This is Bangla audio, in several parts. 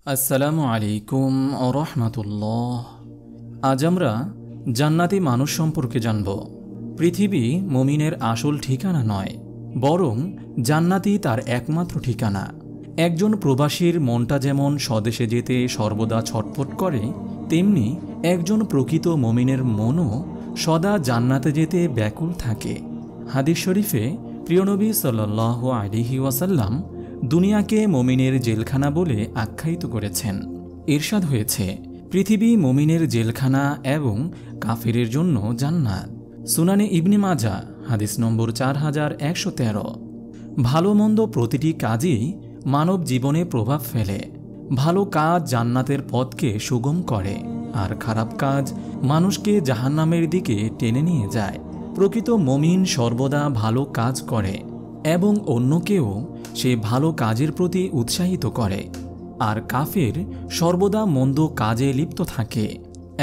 আসসালামু আলাইকুম ও রহমতুল্লাহ। আজ আমরা জান্নাতি মানুষ সম্পর্কে জানব। পৃথিবী মুমিনের আসল ঠিকানা নয়, বরং জান্নাতি তার একমাত্র ঠিকানা। একজন প্রবাসীর মনটা যেমন স্বদেশে যেতে সর্বদা ছটফট করে, তেমনি একজন প্রকৃত মুমিনের মনও সদা জান্নাতে যেতে ব্যাকুল থাকে। হাদিস শরীফে প্রিয়নবী সাল্লাল্লাহু আলাইহি ওয়াসাল্লাম দুনিয়াকে মুমিনের জেলখানা বলে আখ্যায়িত করেছেন। ইরশাদ হয়েছে, পৃথিবী মুমিনের জেলখানা এবং কাফিরের জন্য জান্নাত। সুনানে ইবনে মাজাহ হাদিস নম্বর 4113। ভালো মন্দ প্রতিটি কাজই মানব জীবনে প্রভাব ফেলে। ভালো কাজ জান্নাতের পথকে সুগম করে, আর খারাপ কাজ মানুষকে জাহান্নামের দিকে টেনে নিয়ে যায়। প্রকৃত মুমিন সর্বদা ভালো কাজ করে এবং অন্যকেও সে ভালো কাজের প্রতি উৎসাহিত করে, আর কাফের সর্বদা মন্দ কাজে লিপ্ত থাকে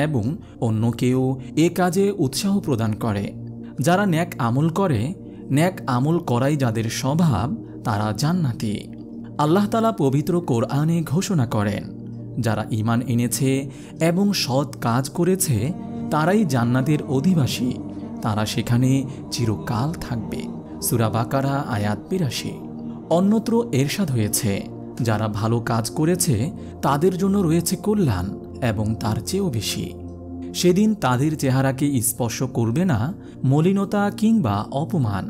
এবং অন্যকেও এ কাজে উৎসাহ প্রদান করে। যারা ন্যাক আমল করে, ন্যাক আমল করাই যাদের স্বভাব, তারা জান্নাতি। আল্লাহ তাআলা পবিত্র কোরআনে ঘোষণা করেন, যারা ঈমান এনেছে এবং সৎ কাজ করেছে তারাই জান্নাতের অধিবাসী, তারা সেখানে চিরকাল থাকবে। সূরা বাকারা আয়াত ৮২। অন্যত্র এরশাদ হয়েছে, যারা ভালো কাজ করেছে তাদের জন্য রয়েছে কল্যাণ এবং তার চেয়েও বেশি। সেদিন তাদের চেহারাকে স্পর্শ করবে না মলিনতা কিংবা অপমান।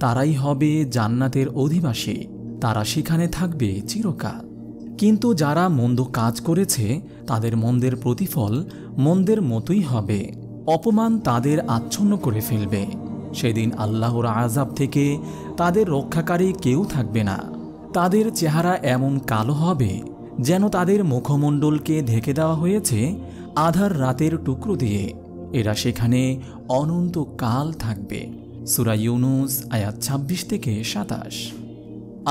তারাই হবে জান্নাতের অধিবাসী, তারা সেখানে থাকবে চিরকাল। কিন্তু যারা মন্দ কাজ করেছে তাদের মন্দের প্রতিফল মন্দের মতোই হবে। অপমান তাদের আচ্ছন্ন করে ফেলবে। সেদিন আল্লাহর আযাব থেকে তাদের রক্ষাকারী কেউ থাকবে না। তাদের চেহারা এমন কালো হবে যেন তাদের মুখমণ্ডলকে ঢেকে দেওয়া হয়েছে আধার রাতের টুকরো দিয়ে। এরা সেখানে অনন্তকাল থাকবে। সূরা ইউনুস আয়াত ২৬-২৭।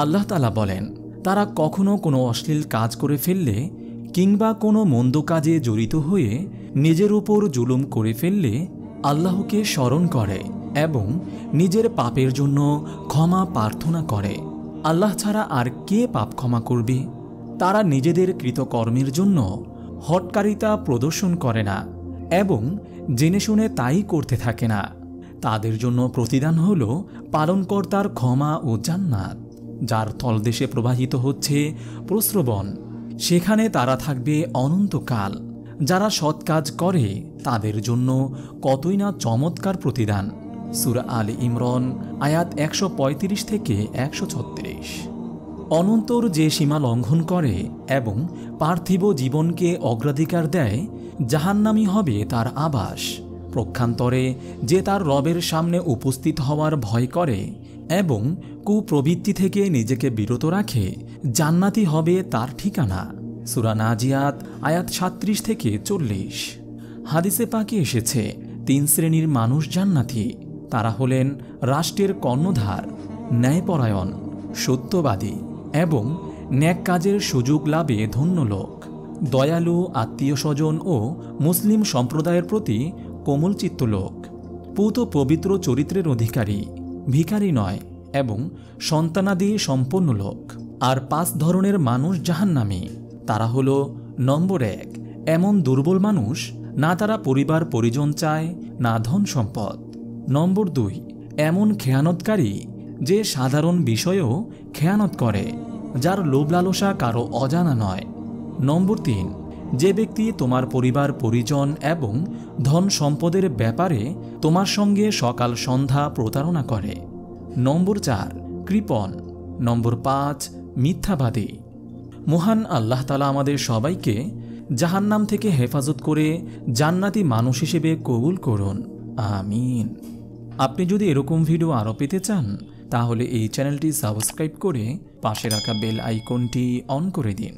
আল্লাহ তাআলা বলেন, তারা কখনো কোনো অশ্লীল কাজ করে ফেললে কিংবা কোনো মন্দ কাজে জড়িত হয়ে নিজের উপর জুলুম করে ফেললে আল্লাহকে স্মরণ করে এবং নিজের পাপের জন্য ক্ষমা প্রার্থনা করে। আল্লাহ ছাড়া আর কে পাপ ক্ষমা করবে? তারা নিজেদের কৃতকর্মের জন্য হটকারিতা প্রদর্শন করে না এবং জেনে শুনে তাই করতে থাকে না। তাদের জন্য প্রতিদান হল পালনকর্তার ক্ষমা ও জান্নাত, যার তলদেশে প্রবাহিত হচ্ছে প্রস্রবণ। সেখানে তারা থাকবে অনন্তকাল। যারা সৎ কাজ করে তাদের জন্য কতই না চমৎকার প্রতিদান। সূরা আলে ইমরান আয়াত ১৩৫-১৩৬। অনন্তর যে সীমা লঙ্ঘন করে এবং পার্থিব জীবনকে অগ্রাধিকার দেয়, জাহান্নামী হবে তার আবাস। পক্ষান্তরে যে তার রবের সামনে উপস্থিত হওয়ার ভয় করে এবং কুপ্রবৃত্তি থেকে নিজেকে বিরত রাখে, জান্নাতি হবে তার ঠিকানা। সূরা নাজিয়াত আয়াত ৩৭-৪০। হাদিসে পাকে এসেছে, ৩ শ্রেণীর মানুষ জান্নাতি। তারা হলেন রাষ্ট্রের কর্ণধার, ন্যায়পরায়ণ, সত্যবাদী এবং ন্যাক কাজের সুযোগ লাভে ধন্য লোক, দয়ালু, আত্মীয় স্বজন ও মুসলিম সম্প্রদায়ের প্রতি কোমলচিত্ত লোক, পূত পবিত্র চরিত্রের অধিকারী, ভিখারি নয় এবং সন্তানাদি সম্পন্ন লোক। আর ৫ ধরনের মানুষ জাহান্নামী। তারা হল, নম্বর ১, এমন দুর্বল মানুষ, না তারা পরিবার পরিজন চায় না ধন সম্পদ। নম্বর ২, এমন খেয়ানতকারী যে সাধারণ বিষয়েও খেয়ানত করে, যার লোভ লালসা কারো অজানা নয়। নম্বর ৩, যে ব্যক্তি তোমার পরিবার পরিজন এবং ধন সম্পদের ব্যাপারে তোমার সঙ্গে সকাল সন্ধ্যা প্রতারণা করে। নম্বর ৪, কৃপণ। নম্বর ৫, মিথ্যাবাদী। মহান আল্লাহ তাআলা আমাদের সবাইকে জাহান্নাম থেকে হেফাজত করে জান্নাতি মানুষ হিসেবে কবুল করুন, আমিন। আপনি যদি এরকম ভিডিও আরও পেতে চান তাহলে এই চ্যানেলটি সাবস্ক্রাইব করে পাশে রাখা বেল আইকনটি অন করে দিন।